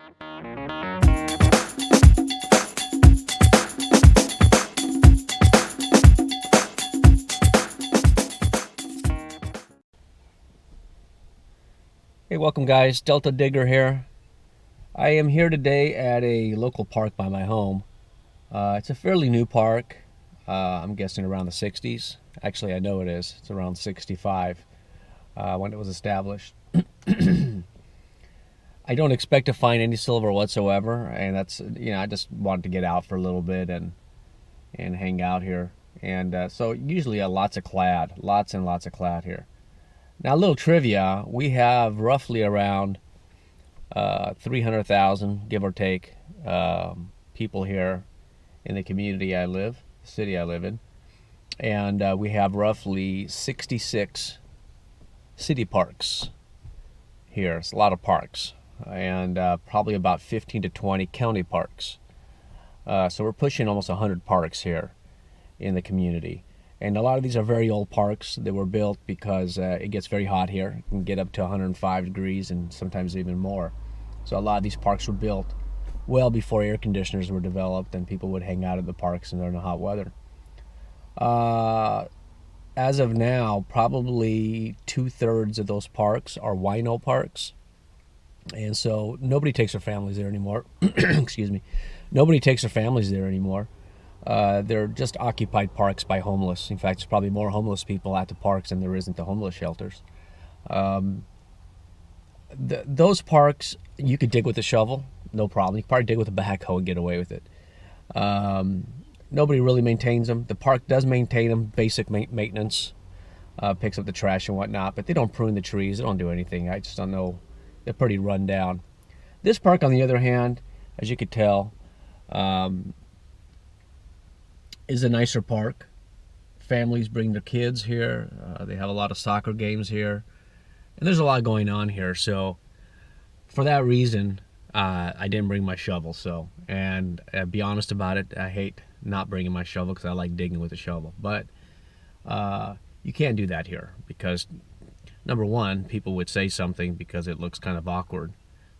Hey, welcome guys, Delta Digger here. I am here today at a local park by my home. It's a fairly new park. I'm guessing around the 60s. Actually, I know it is. It's around 65 when it was established. I don't expect to find any silver whatsoever, and that's, I just wanted to get out for a little bit and hang out here. And so usually lots and lots of clad here. Now, a little trivia, we have roughly around 300,000, give or take, people here in the community the city I live in. And we have roughly 66 city parks here. It's a lot of parks. And probably about 15 to 20 county parks. So we're pushing almost 100 parks here in the community. And a lot of these are very old parks that were built because it gets very hot here. It can get up to 105 degrees and sometimes even more. So a lot of these parks were built well before air conditioners were developed and people would hang out at the parks during the hot weather. As of now, probably 2/3 of those parks are wino parks. And so nobody takes their families there anymore. Excuse me. Nobody takes their families there anymore. They're just occupied parks by homeless. In fact, there's probably more homeless people at the parks than there is at the homeless shelters. Those parks, you could dig with a shovel, no problem. You could probably dig with a backhoe and get away with it. Nobody really maintains them. The park does maintain them, basic maintenance, picks up the trash and whatnot, but they don't prune the trees. They don't do anything. I just don't know. They're pretty run down. This park, on the other hand, as you could tell, is a nicer park. Families bring their kids here. They have a lot of soccer games here. And there's a lot going on here. So for that reason, I didn't bring my shovel. And be honest about it, I hate not bringing my shovel because I like digging with a shovel. But you can't do that here because, number one, people would say something because it looks kind of awkward.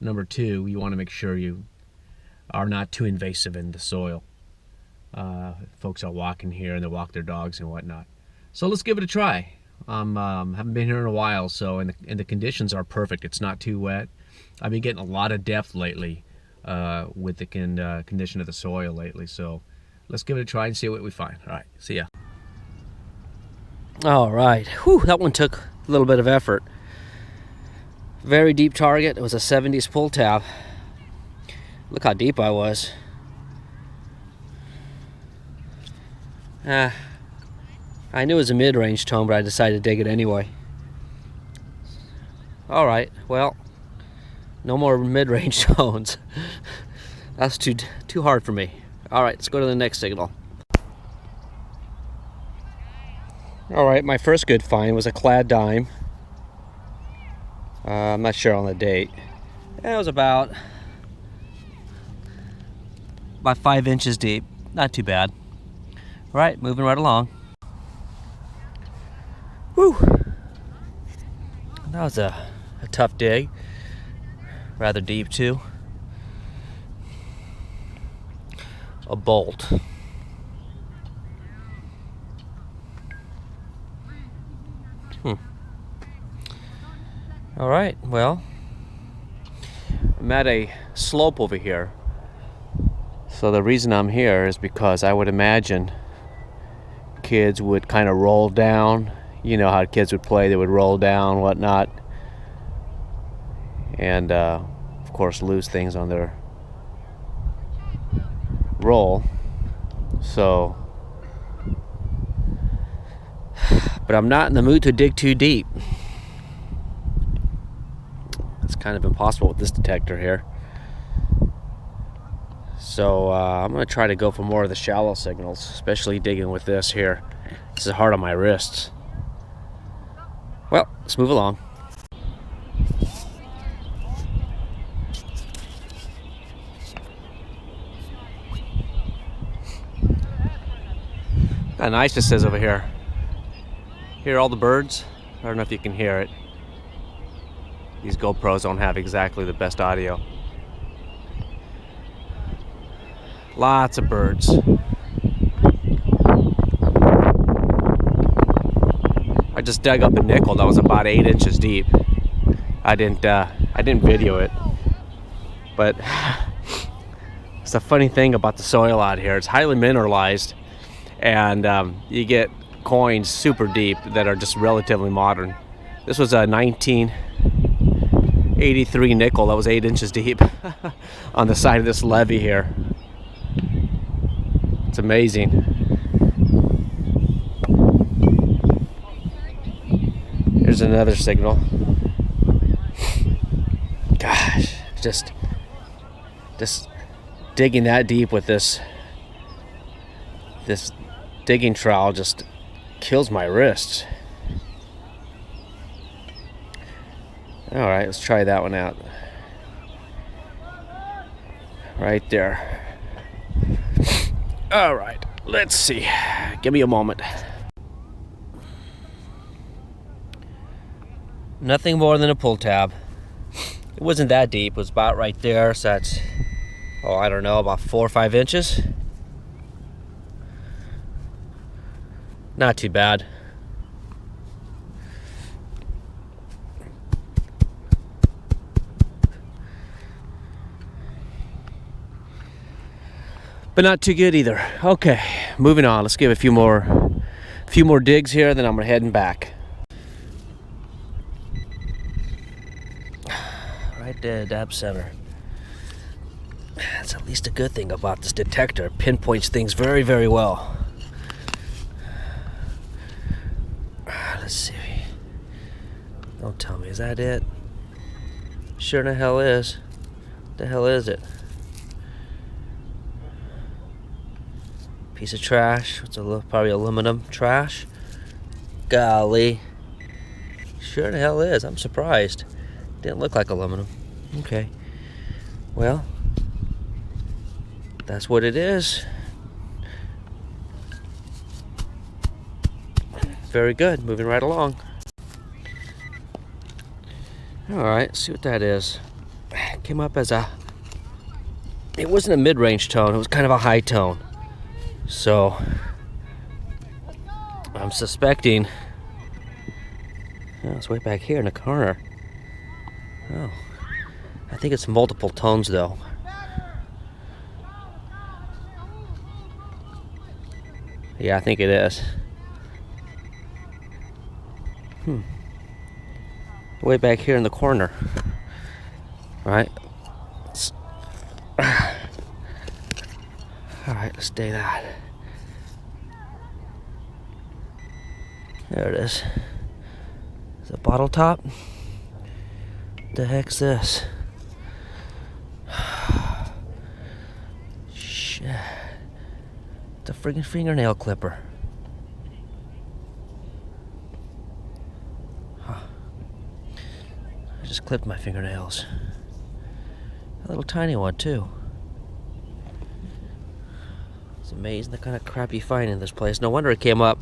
Number two, you want to make sure you are not too invasive in the soil. Folks are walking here and they walk their dogs and whatnot. So let's give it a try. Haven't been here in a while, and the conditions are perfect. It's not too wet. I've been getting a lot of depth lately with the condition of the soil lately. So let's give it a try and see what we find. All right, see ya. All right, whew, that one took a little bit of effort. Very deep target. It was a 70s pull tab. Look how deep I was. I knew it was a mid-range tone, but I decided to dig it anyway. Alright, well, no more mid-range tones. That's too hard for me. Alright, let's go to the next signal. Alright, my first good find was a clad dime. I'm not sure on the date. It was about 5 inches deep. Not too bad. Right, moving right along. Whew. That was a tough dig. Rather deep too. A bolt. All right, well, I'm at a slope over here. So the reason I'm here is because I would imagine kids would kind of roll down. You know how kids would play, they would roll down, whatnot. And of course lose things on their roll. So, but I'm not in the mood to dig too deep. It's kind of impossible with this detector here. So I'm going to try to go for more of the shallow signals, especially digging with this here. This is hard on my wrists. Well, let's move along. How nice this is over here. Hear all the birds? I don't know if you can hear it. These GoPros don't have exactly the best audio. Lots of birds. I just dug up a nickel that was about 8 inches deep. I didn't video it, but it's a funny thing about the soil out here. It's highly mineralized, and you get coins super deep that are just relatively modern. This was a 1983 nickel that was 8 inches deep on the side of this levee here. It's amazing. Here's another signal. Gosh, just digging that deep with this digging trowel just kills my wrists. All right, let's try that one out. Right there. All right, let's see. Give me a moment. Nothing more than a pull tab. It wasn't that deep. It was about right there. So that's, I don't know, about 4 or 5 inches. Not too bad. But not too good either. Okay, moving on. Let's give a few more digs here, then I'm heading back. Right there, dab center. That's at least a good thing about this detector. It pinpoints things very, very well. Let's see. Don't tell me, is that it? Sure the hell is. What the hell is it? Piece of trash. It's probably aluminum trash. Golly. Sure the hell is. I'm surprised. Didn't look like aluminum. Okay. Well, that's what it is. Very good. Moving right along. Alright, let's see what that is. It came up as it wasn't a mid-range tone, it was kind of a high tone. So I'm suspecting, it's way back here in the corner. Oh, I think it's multiple tones though. Yeah, I think it is. Way back here in the corner. Right. Alright, let's do that. There it is. Is it a bottle top? What the heck's this? Shit. It's a friggin' fingernail clipper. Huh. I just clipped my fingernails. A little tiny one too. It's amazing the kind of crap you find in this place. No wonder it came up.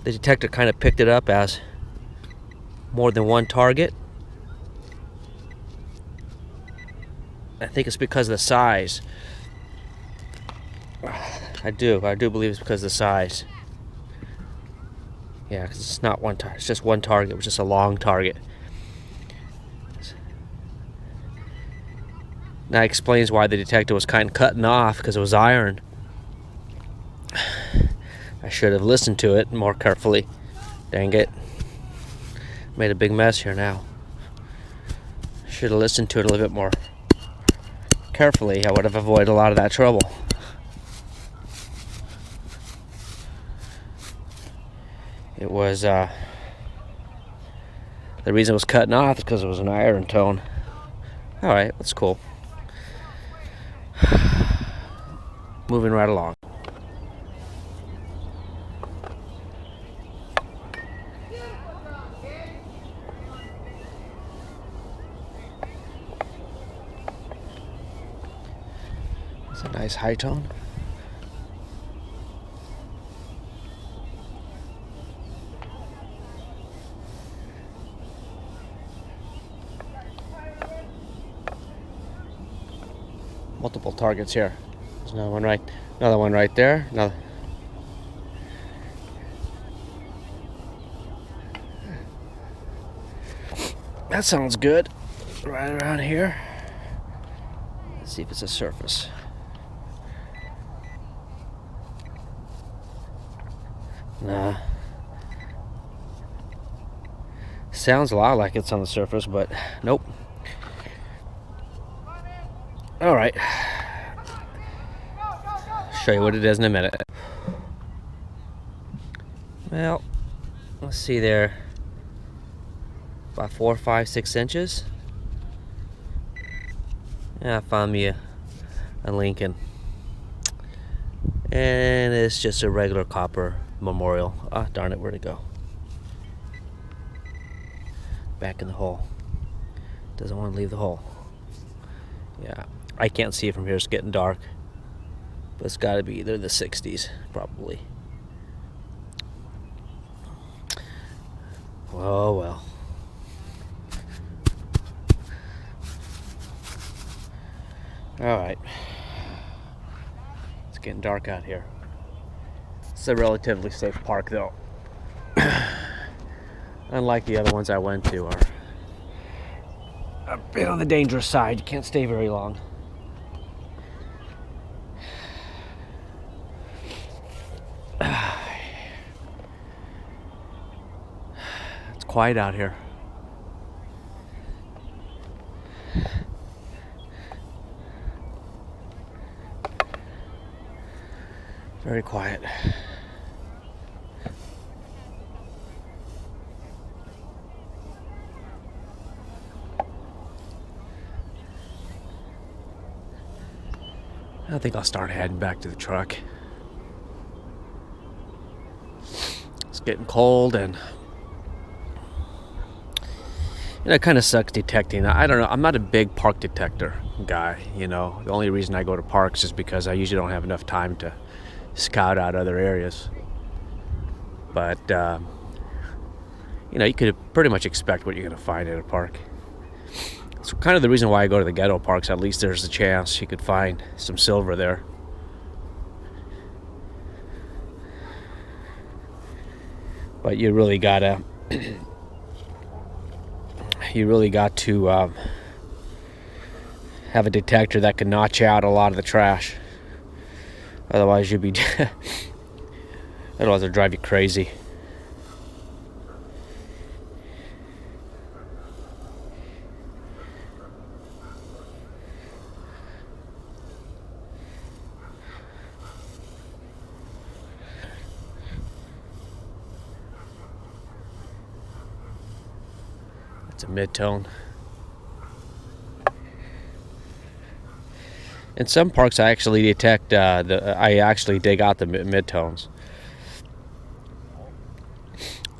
The detector kind of picked it up as more than one target. I think it's because of the size. I do believe it's because of the size. Yeah, because it's not one target. It's just one target. It was just a long target. That explains why the detector was kind of cutting off, because it was iron. I should have listened to it more carefully. Dang it. Made a big mess here now. Should have listened to it a little bit more carefully. I would have avoided a lot of that trouble. It was, the reason it was cutting off is because it was an iron tone. Alright, that's cool. Moving right along. It's a nice high tone. Multiple targets here. There's another one right there. Another. That sounds good. Right around here. Let's see if it's a surface. Nah. Sounds a lot like it's on the surface, but nope. All right. Show you what it is in a minute. Well, let's see there. About 4, 5, 6 inches. Yeah, I found me a Lincoln. And it's just a regular copper memorial. Ah, darn it, where'd it go? Back in the hole. Doesn't want to leave the hole. Yeah, I can't see it from here, it's getting dark. But it's gotta be either the 60s, probably. Oh well. Alright. It's getting dark out here. It's a relatively safe park though. Unlike the other ones I went to are a bit on the dangerous side. You can't stay very long. It's quiet out here. Very quiet. I think I'll start heading back to the truck. It's getting cold and it kind of sucks detecting. I don't know, I'm not a big park detector guy, you know. The only reason I go to parks is because I usually don't have enough time to scout out other areas. But you know, you could pretty much expect what you're going to find at a park. It's kind of the reason why I go to the ghetto parks. At least there's a chance you could find some silver there. But you really gotta have a detector that can notch out a lot of the trash. Otherwise you'd be otherwise it'll drive you crazy. It's a mid-tone. In some parks, I actually detect I actually dig out the mid-tones.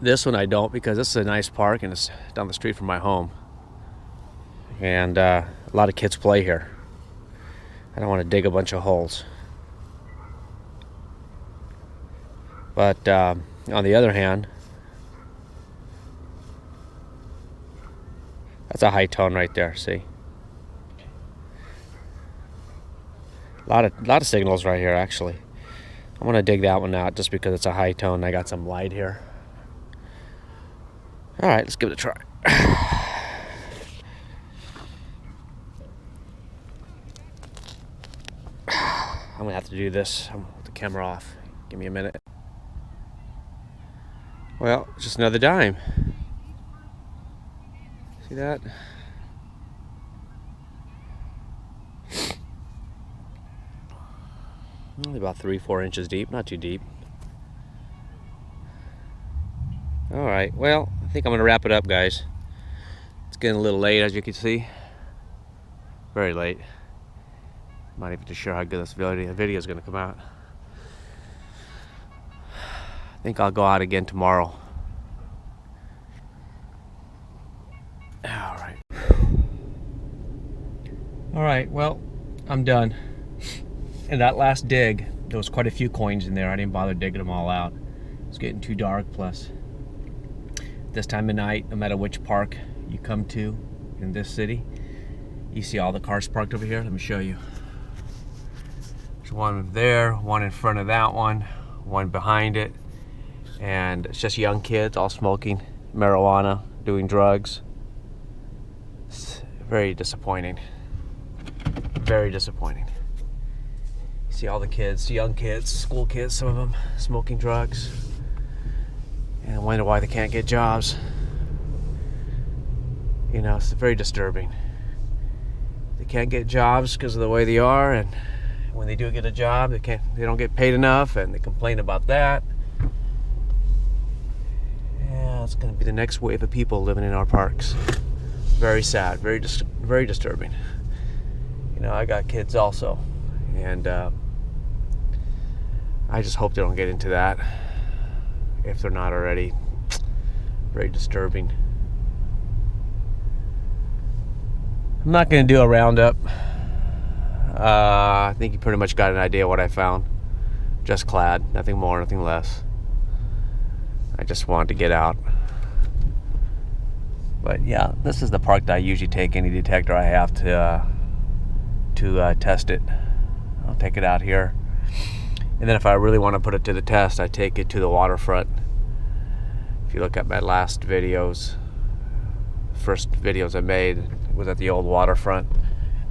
This one I don't, because this is a nice park and it's down the street from my home, and a lot of kids play here. I don't want to dig a bunch of holes. But on the other hand, that's a high tone right there. See, a lot of signals right here. Actually, I'm gonna dig that one out just because it's a high tone. I got some light here. All right, let's give it a try. I'm gonna have to do this. I'm with the camera off. Give me a minute. Well, just another dime. See that? Only about 3-4 inches deep, not too deep. All right, well, I think I'm gonna wrap it up, guys. It's getting a little late, as you can see. Very late. I'm not even too sure how good this video is gonna come out. I think I'll go out again tomorrow. All right, well, I'm done. And that last dig, there was quite a few coins in there. I didn't bother digging them all out. It's getting too dark. Plus, this time of night, no matter which park you come to in this city, you see all the cars parked over here. Let me show you. There's There's one there, one in front of that one behind it, and it's just young kids all smoking marijuana, doing drugs. It's very disappointing. Very disappointing. You see all the kids, young kids, school kids, some of them smoking drugs, and I wonder why they can't get jobs. You know, it's very disturbing. They can't get jobs because of the way they are, and when they do get a job, they don't get paid enough, and they complain about that. Yeah, it's going to be the next wave of people living in our parks. Very sad, very disturbing. You know, I got kids also, and I just hope they don't get into that if they're not already. Very disturbing. I'm not going to do a roundup. I think you pretty much got an idea what I found. Just clad, nothing more, nothing less. I just wanted to get out. But yeah, this is the park that I usually take any detector I have to test it. I'll take it out here, and then if I really want to put it to the test, I take it to the waterfront. If you look at my last videos, first videos I made was at the old waterfront.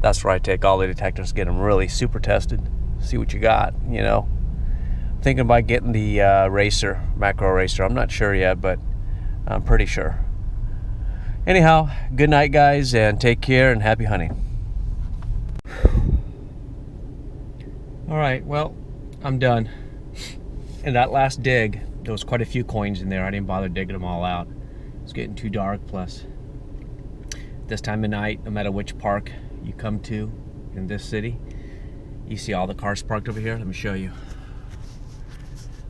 That's where I take all the detectors, get them really super tested, see what you got. You know, I'm thinking about getting the macro racer. I'm not sure yet, but I'm pretty sure. Anyhow, good night, guys, and take care, and happy hunting. All right, well, I'm done. In that last dig, there was quite a few coins in there. I didn't bother digging them all out. It's getting too dark. Plus, this time of night, no matter which park you come to in this city, you see all the cars parked over here. Let me show you.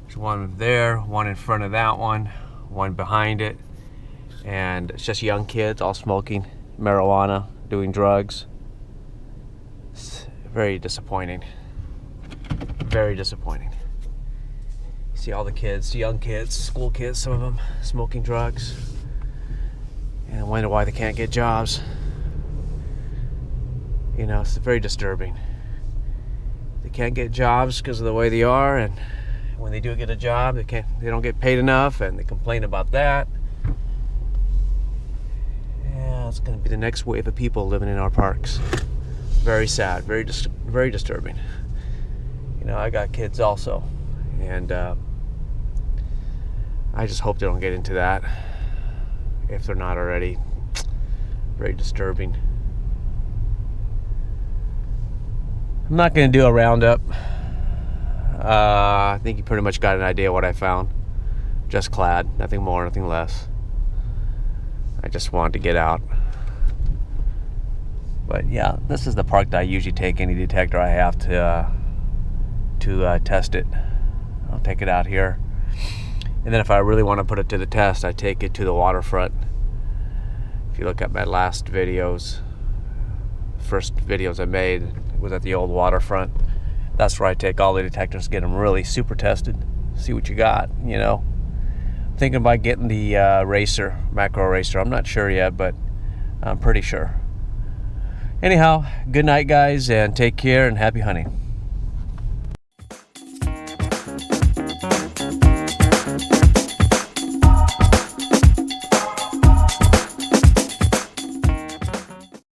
There's one there, one in front of that one behind it, and it's just young kids all smoking marijuana, doing drugs. It's very disappointing. Very disappointing. You see all the kids, young kids, school kids, some of them smoking drugs, and I wonder why they can't get jobs. You know, it's very disturbing. They can't get jobs because of the way they are, and when they do get a job, they don't get paid enough, and they complain about that. Yeah, it's going to be the next wave of people living in our parks. Very sad, very disturbing. You know, I got kids also, and I just hope they don't get into that if they're not already. Very disturbing. I'm not going to do a roundup. I think you pretty much got an idea what I found. Just clad, nothing more, nothing less. I just wanted to get out. But yeah, this is the park that I usually take any detector I have to test it. I'll take it out here, and then if I really want to put it to the test, I take it to the waterfront. If you look at my last videos, first videos I made was at the old waterfront. That's where I take all the detectors, get them really super tested, see what you got. You know, I'm thinking about getting the macro racer. I'm not sure yet, but I'm pretty sure. Anyhow, good night, guys, and take care, and happy hunting.